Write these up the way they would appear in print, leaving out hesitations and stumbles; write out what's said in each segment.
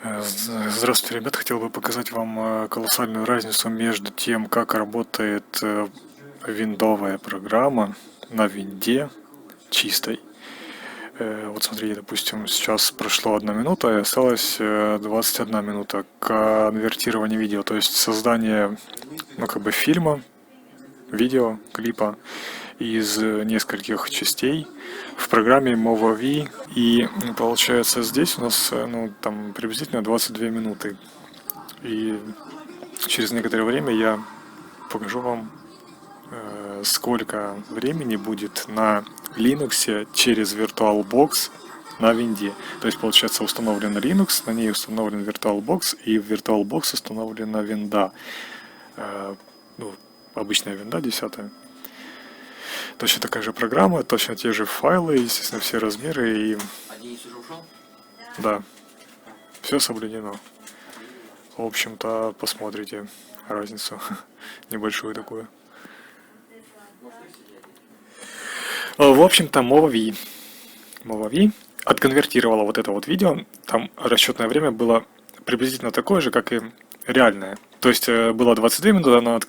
Здравствуйте, ребят. Хотел бы показать вам колоссальную разницу между тем, как работает виндовая программа на винде чистой. Вот смотрите, допустим, сейчас прошло 1 минута и осталось 21 минута конвертирования видео, то есть создание, ну, как бы фильма, видео, клипа из нескольких частей в программе Movavi. И получается здесь у нас, ну, там приблизительно 22 минуты. И через некоторое время я покажу вам, сколько времени будет на Linux через VirtualBox на винде. То есть, получается, установлен Linux, на ней установлен VirtualBox, и в VirtualBox установлена винда. Ну, обычная винда 10. Точно такая же программа, точно те же файлы, естественно, все размеры и... Да, все соблюдено. В общем-то, посмотрите разницу небольшую такую. В общем-то, Movavi отконвертировала вот это вот видео. Там расчетное время было приблизительно такое же, как и реальное. То есть было 22 минуты, она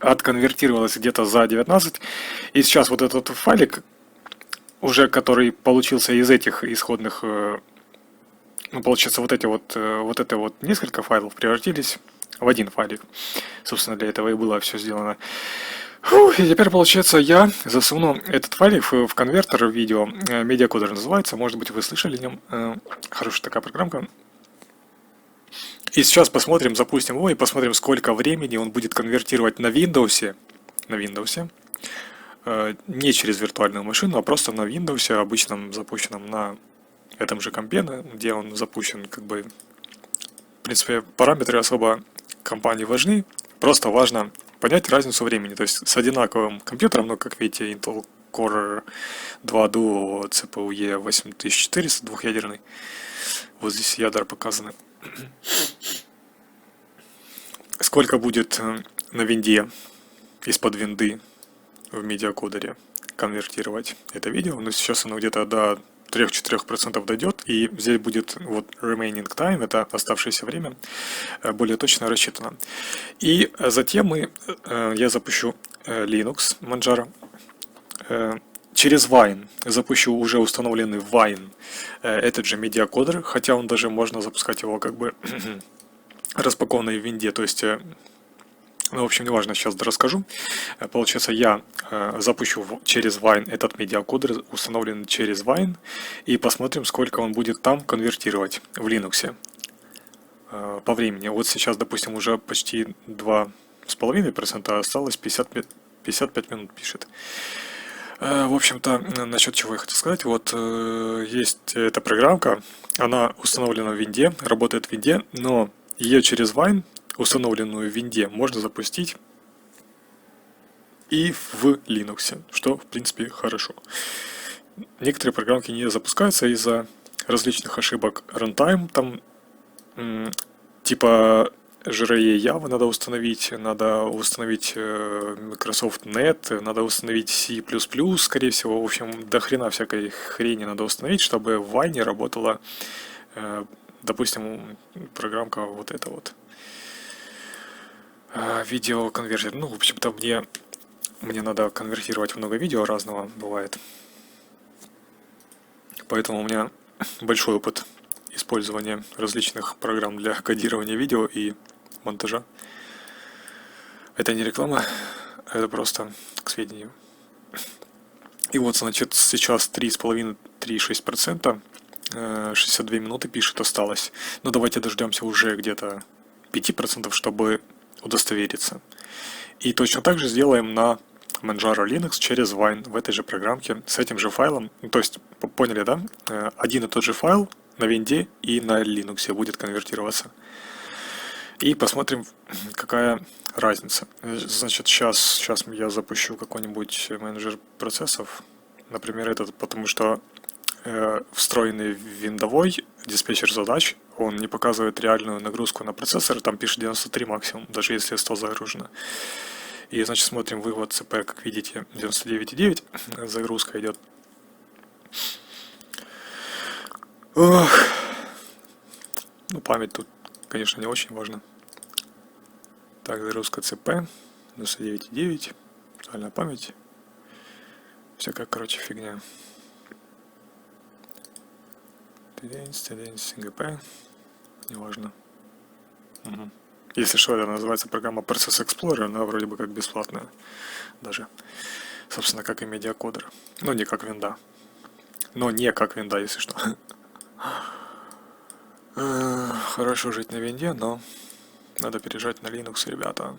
отконвертировалась где-то за 19. И сейчас вот этот файлик, уже который получился из этих исходных, ну, получается, вот это вот несколько файлов превратились в один файлик. Собственно, для этого и было все сделано. И теперь, получается, я засуну этот файлик в конвертер видео. Медиакодер называется, может быть, вы слышали о нем. Хорошая такая программка. И сейчас посмотрим, запустим его и посмотрим, сколько времени он будет конвертировать на Windows. Не через виртуальную машину, а просто на Windows, обычном, запущенном на этом же компе, где он запущен, как бы, в принципе, параметры особо компании важны, просто важно понять разницу времени. То есть с одинаковым компьютером, ну, как видите, Intel Core 2 Duo CPU E8400 двухъядерный. Вот здесь ядра показаны. Сколько будет на винде, из-под винды в медиакодере конвертировать это видео. Но сейчас оно где-то до 3-4% дойдет, и здесь будет вот remaining time, это оставшееся время, более точно рассчитано. И затем я запущу Linux Manjaro, через Wine запущу уже установленный Wine, этот же медиакодер, хотя он даже можно запускать его как бы распакованной в винде, то есть, ну, в общем, неважно, сейчас расскажу. Получается, я запущу через Wine этот медиакодер, установленный через Wine, и посмотрим, сколько он будет там конвертировать в Linux по времени. Вот сейчас, допустим, уже почти 2,5%, осталось 55 минут пишет. В общем-то, насчет чего я хотел сказать, вот есть эта программка, она установлена в винде, работает в винде, но ее через Wine, установленную в винде, можно запустить и в Linux, что, в принципе, хорошо. Некоторые программки не запускаются из-за различных ошибок runtime, там типа JRE Java надо установить Microsoft Net, надо установить C++, скорее всего, в общем, до хрена всякой хрени надо установить, чтобы в Wine работала, допустим, программка вот эта вот. Видеоконвертер. Ну, в общем-то, мне надо конвертировать много видео разного, бывает. Поэтому у меня большой опыт использования различных программ для кодирования видео и монтажа. Это не реклама, это просто к сведению. И вот, значит, сейчас 3,5-3,6%, 62 минуты пишет, осталось. Но давайте дождемся уже где-то 5%, чтобы удостовериться. И точно так же сделаем на Manjaro Linux через Wine в этой же программке с этим же файлом. То есть, поняли, да? Один и тот же файл на винде и на Linux будет конвертироваться. И посмотрим, какая разница. Значит, сейчас я запущу какой-нибудь менеджер процессов. Например, этот, потому что встроенный в виндовой диспетчер задач, он не показывает реальную нагрузку на процессор, там пишет 93 максимум, даже если 100 загружено. И, значит, смотрим вывод ЦП, как видите, 99,9, загрузка идет. Ну, память тут, конечно, не очень важна. Так, загрузка ЦП, 99,9, виртуальная память. Всякая, короче, фигня. TDNS, ГП, неважно. Угу. Если что, это называется программа Process Explorer, она вроде бы как бесплатная даже. Собственно, как и медиакодер. Но не как винда. Но не как винда, если что. Хорошо жить на винде, но надо переезжать на Linux, ребята.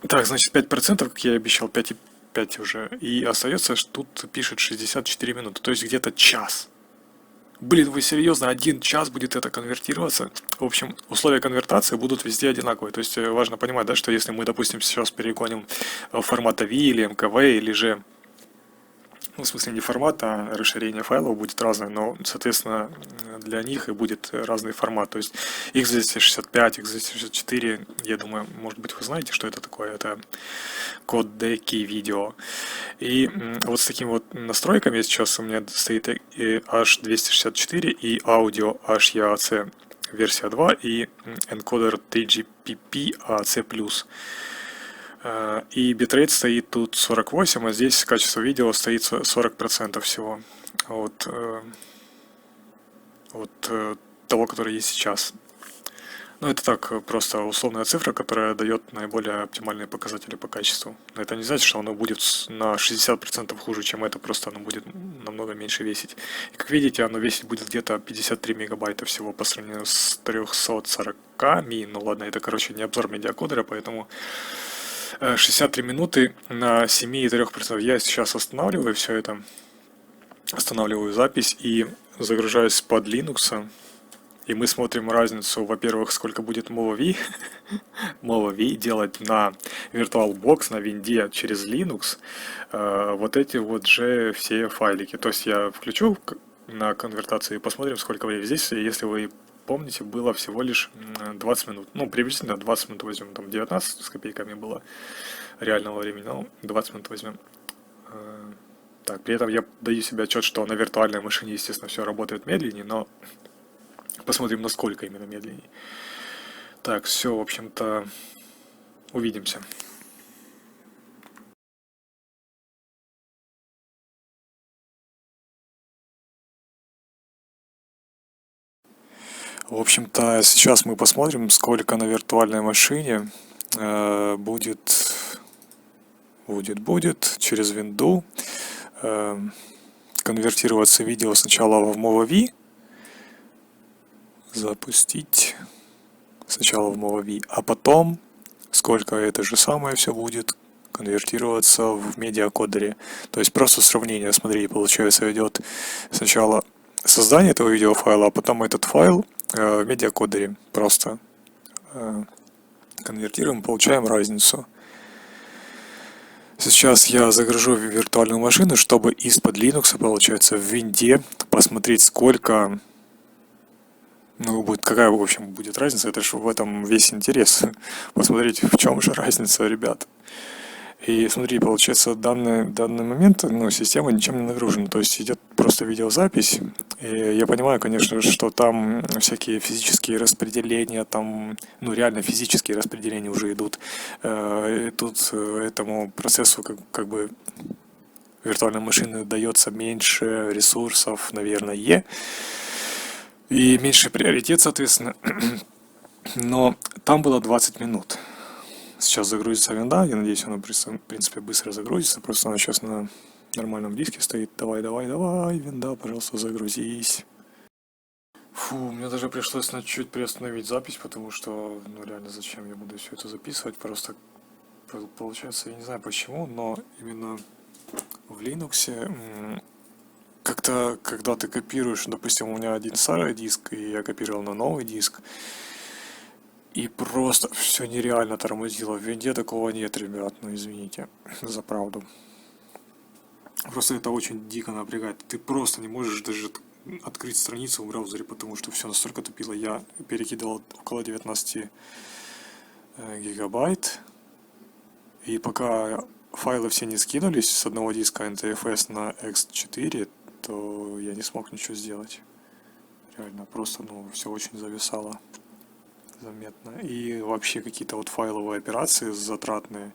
Так, значит, 5%, как я и обещал, 5,5 уже. И остается, тут пишет 64 минуты, то есть где-то час. Блин, вы серьезно, 1 час будет это конвертироваться? В общем, условия конвертации будут везде одинаковые. То есть важно понимать, да, что если мы, допустим, сейчас перегоним в формат AVI или МКВ, или же, ну, в смысле не формат, а расширение файлов будет разное, но, соответственно, для них и будет разный формат. То есть x265, x264, я думаю, может быть, вы знаете, что это такое. Это кодеки видео. И вот с такими вот настройками сейчас у меня стоит H264 и аудио HEAC версия 2 и энкодер TGPP AC+. И битрейт стоит тут 48, а здесь качество видео стоит 40% всего от того, который есть сейчас. Ну, это так, просто условная цифра, которая дает наиболее оптимальные показатели по качеству. Но это не значит, что оно будет на 60% хуже, чем это, просто оно будет намного меньше весить. И как видите, оно весить будет где-то 53 мегабайта всего по сравнению с 340 ми. Ну ладно, это, короче, не обзор медиакодера, поэтому 63 минуты на 7,3%. Я сейчас останавливаю все это, останавливаю запись и загружаюсь под Linux. И мы смотрим разницу, во-первых, сколько будет MovaV, MovaV делать на VirtualBox, на винде через Linux, вот эти вот же все файлики. То есть я включу на конвертацию и посмотрим, сколько времени. Здесь, если вы помните, было всего лишь 20 минут. Ну, приблизительно 20 минут возьмем. Там 19 с копейками было реального времени, но 20 минут возьмем. Так, при этом я даю себе отчет, что на виртуальной машине, естественно, все работает медленнее, но посмотрим, насколько именно медленнее. Так, все, в общем-то, увидимся. В общем-то, сейчас мы посмотрим, сколько на виртуальной машине будет через винду конвертироваться видео сначала в MovaV, запустить сначала в MovaV, а потом сколько это же самое все будет конвертироваться в медиакодере. То есть просто сравнение, смотрите, получается, идет сначала создание этого видеофайла, а потом этот файл в медиакодере просто конвертируем, получаем разницу. Сейчас я загружу виртуальную машину, чтобы из-под Linux, получается, в винде посмотреть, сколько, ну, будет, какая, в общем, будет разница. Это же в этом весь интерес. Посмотреть, в чем же разница, ребят. И смотри, получается, данный момент, ну, система ничем не нагружена, то есть идет просто видеозапись. И я понимаю, конечно, что там всякие физические распределения, там, ну, реально физические распределения уже идут. И тут этому процессу как бы виртуальной машины дается меньше ресурсов, наверное, и меньше приоритет, соответственно. Но там было 20 минут. Сейчас загрузится винда, я надеюсь, она, в принципе, быстро загрузится, просто она сейчас на нормальном диске стоит. Давай, винда, пожалуйста, загрузись. Фу, мне даже пришлось на чуть приостановить запись, потому что, ну, реально, зачем я буду все это записывать, просто получается, я не знаю почему, но именно в Linux как-то, когда ты копируешь, допустим, у меня один старый диск, и я копировал на новый диск, и просто все нереально тормозило. В винде такого нет, ребят, ну извините за правду. Просто это очень дико напрягает. Ты просто не можешь даже открыть страницу в браузере, потому что все настолько тупило. Я перекидывал около 19 гигабайт. И пока файлы все не скинулись с одного диска NTFS на X4, то я не смог ничего сделать. Реально, просто, ну, все очень зависало заметно. И вообще какие-то вот файловые операции затратные,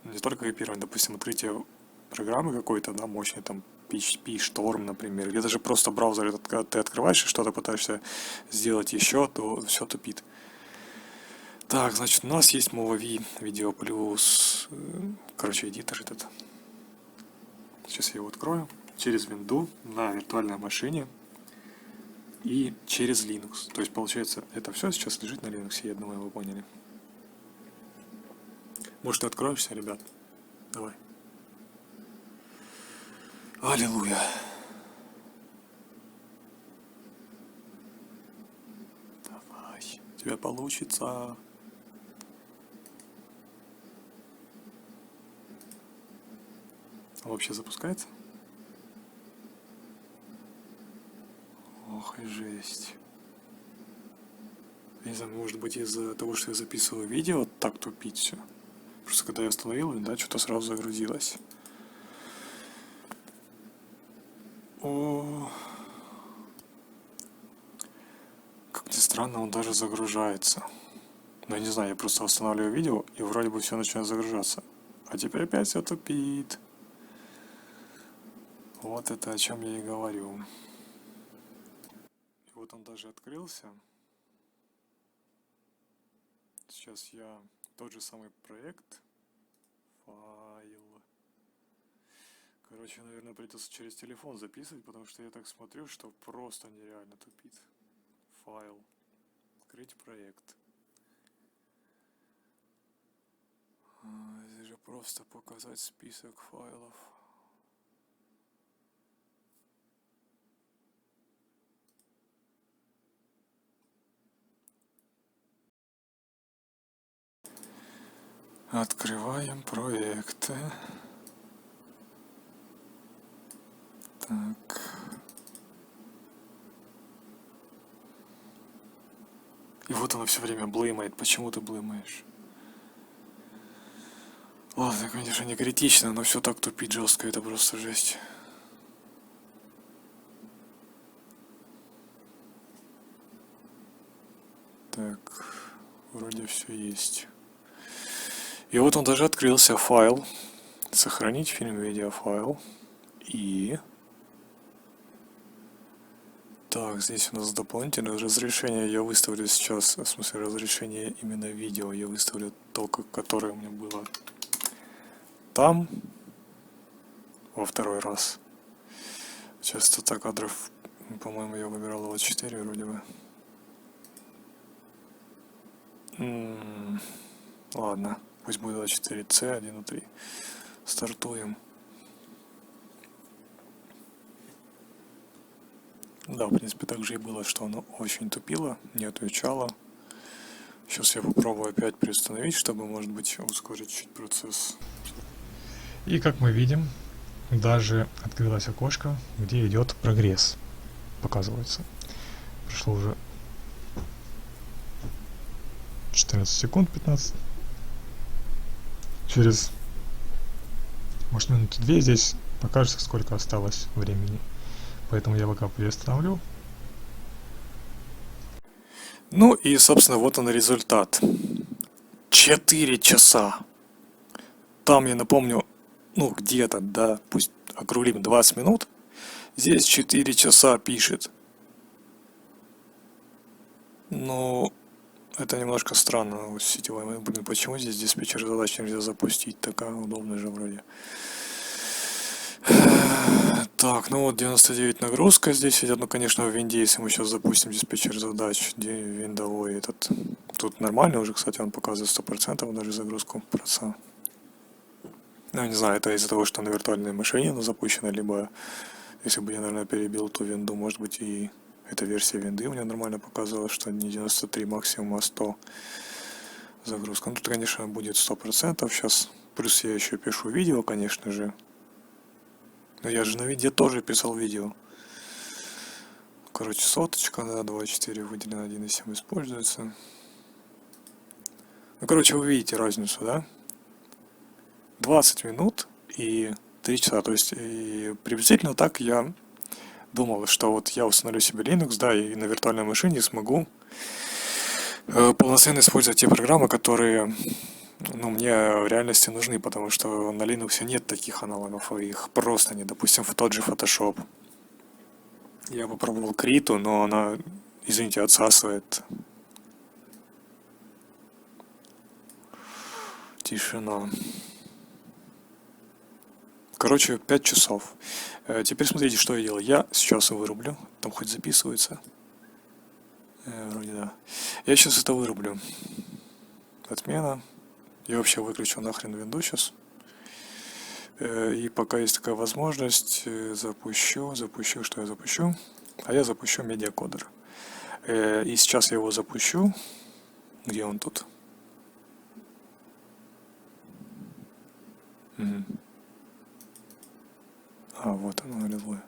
ну, не только копирование, допустим, открытие программы какой-то, да, мощный, там, PHP, Storm, например, или даже просто браузер, этот, когда ты открываешь и что-то пытаешься сделать еще, то все тупит. Так, значит, у нас есть Movavi Video Plus, короче, эдитор этот. Сейчас я его открою. Через винду на виртуальной машине и через Linux. То есть, получается, это все сейчас лежит на Linux, я думаю, вы поняли. Может, ты откроешься, ребят? Давай. Аллилуйя. Давай. У тебя получится. А вообще запускается? Ох и жесть. Я не знаю, может быть из-за того, что я записываю видео, так тупить все. Просто когда я установил, да, что-то сразу загрузилось. О, как ни странно, он даже загружается. Но я не знаю, я просто восстанавливаю видео, и вроде бы все начинает загружаться. А теперь опять все тупит. Вот это о чем я и говорю. И вот он даже открылся. Сейчас я тот же самый проект. Файл. Короче, наверное, придется через телефон записывать, потому что я так смотрю, что просто нереально тупит. Файл. Открыть проект. Здесь же просто показать список файлов. Открываем проекты. Так. И вот оно все время блеймает. Почему ты блеймаешь? Ладно, конечно, не критично, но все так тупит жестко, это просто жесть. Так, вроде все есть. И вот он даже открылся, файл. Сохранить фильм, видеофайл. И... Так, здесь у нас дополнительное разрешение. Я выставлю сейчас, в смысле разрешение именно видео. Я выставлю то, которое у меня было там. Во второй раз. Частота кадров, по-моему, я выбирал 24 вроде бы. Ладно, пусть будет 24C, 1.3. Стартуем. Да, в принципе, так же и было, что оно очень тупило, не отвечало. Сейчас я попробую опять приостановить, чтобы, может быть, ускорить чуть процесс. И как мы видим, даже открылось окошко, где идет прогресс. Показывается. Прошло уже 14 секунд, 15. Через, может, минуты 2 здесь покажется, сколько осталось времени. Поэтому я пока приостановлю. Ну и, собственно, вот он результат. 4 часа. Там, я напомню, ну где-то, да, пусть округлим 20 минут. Здесь 4 часа пишет. Ну, это немножко странно. Сетевой, блин, почему здесь диспетчер задач нельзя запустить? Такая удобная же вроде. Так, ну вот 99 нагрузка здесь идет, ну конечно в винде, если мы сейчас запустим диспетчер задач, где виндовой этот, тут нормально уже, кстати, он показывает 100% даже загрузку проца. Ну, не знаю, это из-за того, что на виртуальной машине она запущена, либо если бы я, наверное, перебил ту винду, может быть, и эта версия винды у меня нормально показывала, что не 93 максимум, а 100 загрузка. Ну, тут, конечно, будет 100% сейчас, плюс я еще пишу видео, конечно же. Но я же на видео тоже писал видео. Короче, соточка, да, 2.4 выделено, 1.7 используется. Ну, короче, вы видите разницу, да? 20 минут и 3 часа. То есть, и приблизительно так я думал, что вот я установлю себе Linux, да, и на виртуальной машине смогу полноценно использовать те программы, которые, ну, мне в реальности нужны, потому что на Linux нет таких аналогов, и их просто нет. Допустим, в тот же Photoshop. Я попробовал Криту, но она, извините, отсасывает. Тишина. Короче, 5 часов. Теперь смотрите, что я делал. Я сейчас вырублю. Там хоть записывается. Вроде да. Я сейчас это вырублю. Отмена. Я вообще выключу нахрен винду сейчас. И пока есть такая возможность, запущу. Что я запущу? А я запущу медиакодер. И сейчас я его запущу. Где он тут? А, вот оно, аллилуйя.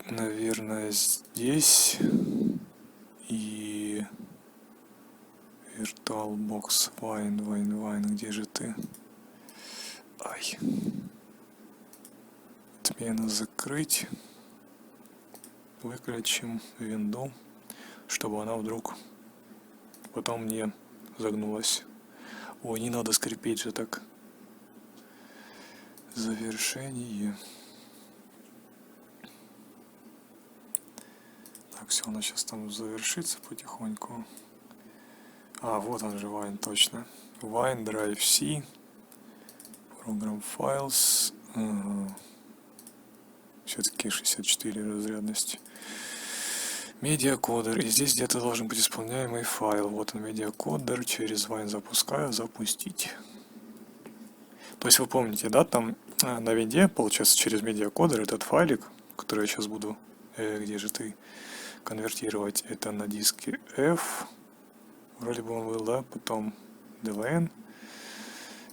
Наверное, здесь. И VirtualBox Wine, где же ты? Ай. Отмена закрыть. Выключим винду, чтобы она вдруг потом не загнулась. Ой, не надо скрипеть же так. Завершение. Так, все, она сейчас там завершится потихоньку. А, вот он же Wine, точно. Wine, Drive C. Program Files. Ага. Все-таки 64 разрядность. Медиакодер. И здесь где-то должен быть исполняемый файл. Вот он, медиакодер. Через Wine запускаю. Запустить. То есть вы помните, да, там на винде, получается, через медиакодер этот файлик, который я сейчас буду, где же ты, конвертировать, это на диске F, вроде бы он был, да, потом DLN,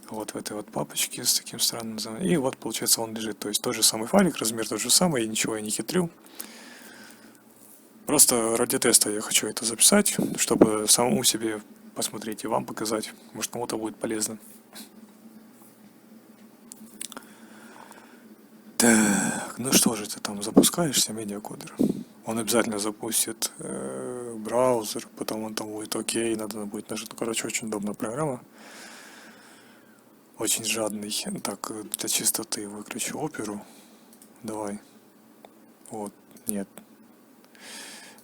вот в этой вот папочке с таким странным названием, и вот, получается, он лежит, то есть тот же самый файлик, размер тот же самый, и ничего я не хитрю. Просто ради теста я хочу это записать, чтобы самому себе посмотреть и вам показать, может кому-то будет полезно. Так, ну что же ты там запускаешься, медиакодер? Он обязательно запустит браузер, потом он там будет окей, надо будет нажать. Ну, короче, очень удобная программа. Очень жадный. Так, для чистоты выключу оперу. Давай. Вот, нет.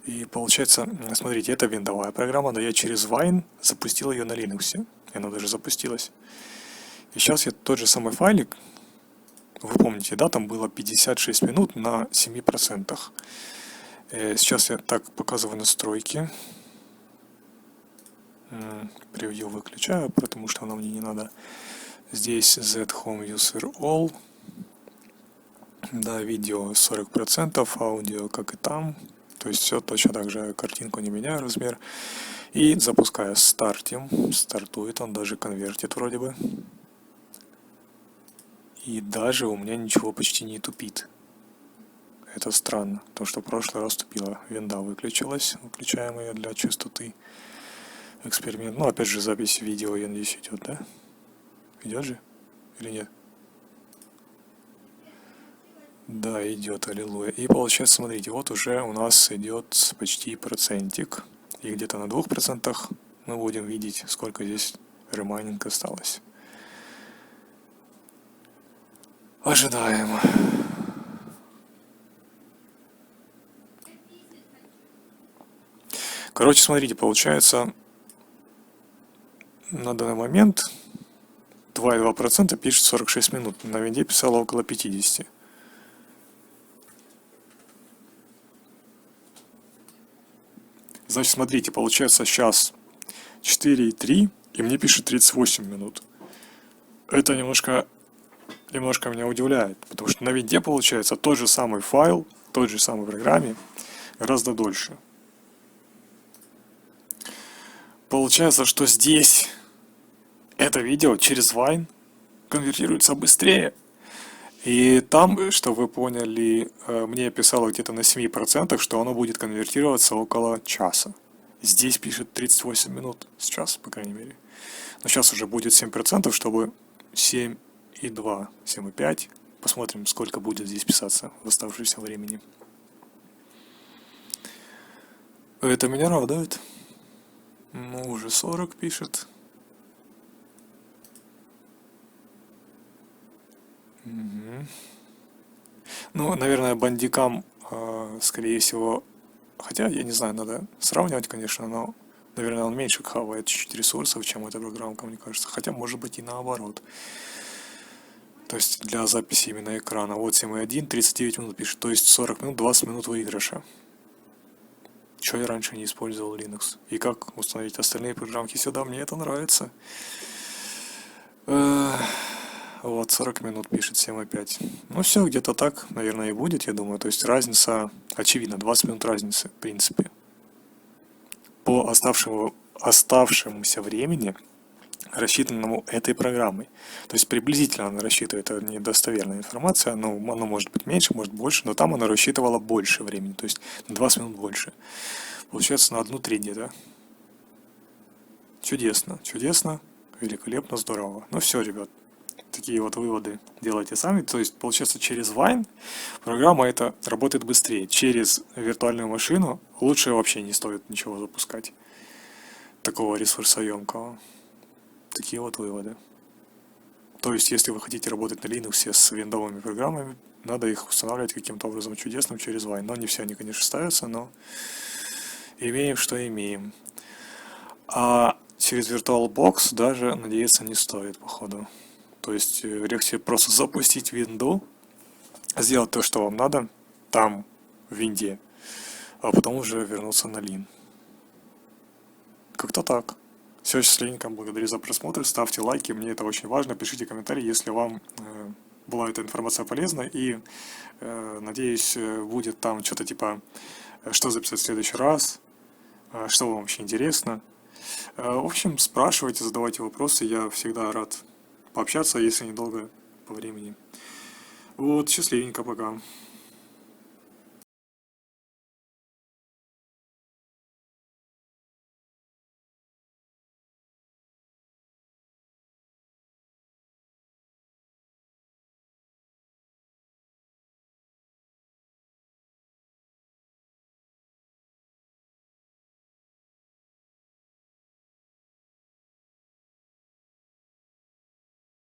И получается, смотрите, это виндовая программа, но я через Wine запустил ее на Linux. И она даже запустилась. И сейчас я тот же самый файлик. Вы помните, да, там было 56 минут на 7%. Сейчас я так показываю настройки. Превью выключаю, потому что оно мне не надо. Здесь Z Home User All. Да, видео 40%, аудио как и там. То есть все точно так же, картинку не меняю, размер. И запускаю стартим. Стартует, он даже конвертит вроде бы. И даже у меня ничего почти не тупит. Это странно, потому что в прошлый раз тупила. Винда выключилась, выключаем ее для чистоты. Эксперимент. Ну, опять же, запись видео, я надеюсь, идет, да? Идет же? Или нет? Да, идет, аллилуйя. И получается, смотрите, вот уже у нас идет почти процентик. И где-то на 2% мы будем видеть, сколько здесь ремайнинг осталось. Ожидаем. Короче, смотрите, получается, на данный момент 2,2% пишет 46 минут. На винде писало около 50. Значит, смотрите, получается сейчас 4,3, и мне пишет 38 минут. Это немножко меня удивляет, потому что на винде получается тот же самый файл, той же самой программе гораздо дольше. Получается, что здесь это видео через Wine конвертируется быстрее. И там, что вы поняли, мне писало где-то на 7%, что оно будет конвертироваться около часа. Здесь пишет 38 минут, сейчас, по крайней мере. Но сейчас уже будет 7%, чтобы 7,2, 7,5 Посмотрим, сколько будет здесь писаться в оставшемся времени. Это меня радует. Ну, уже 40 пишет. Мгм. Ну, наверное, бандикам, скорее всего, хотя, я не знаю, надо сравнивать, конечно, но, наверное, он меньше хавает чуть-чуть ресурсов, чем эта программка, мне кажется. Хотя, может быть, и наоборот. То есть, для записи именно экрана. Вот 7.1, 39 минут пишет. То есть, 40 минут, 20 минут выигрыша. Чего я раньше не использовал Linux? И как установить остальные программки сюда? Мне это нравится. Вот, 40 минут пишет 7.5. Ну все, где-то так, наверное, и будет, я думаю. То есть разница, очевидно, 20 минут разницы, в принципе. По оставшемуся времени, рассчитанному этой программой. То есть приблизительно она рассчитывает, это недостоверная информация, но оно может быть меньше, может больше, но там она рассчитывала больше времени, то есть на 20 минут больше. Получается на 1/3 где-то. Чудесно, чудесно, великолепно, здорово. Ну все, ребят, такие вот выводы делайте сами. То есть, получается, через Wine программа эта работает быстрее. Через виртуальную машину лучше вообще не стоит ничего запускать такого ресурсоемкого. Такие вот выводы. То есть, если вы хотите работать на Linux с виндовыми программами, надо их устанавливать каким-то образом чудесным через Wine. Но не все они, конечно, ставятся, но имеем, что имеем. А через VirtualBox даже надеяться не стоит, походу. То есть легче просто запустить винду, сделать то, что вам надо, там, в винде, а потом уже вернуться на Lin. Как-то так. Все, счастливенько, благодарю за просмотр, ставьте лайки, мне это очень важно, пишите комментарии, если вам была эта информация полезна, и, надеюсь, будет там что-то типа, что записать в следующий раз, что вам вообще интересно. В общем, спрашивайте, задавайте вопросы, я всегда рад пообщаться, если недолго по времени. Вот, счастливенько, пока.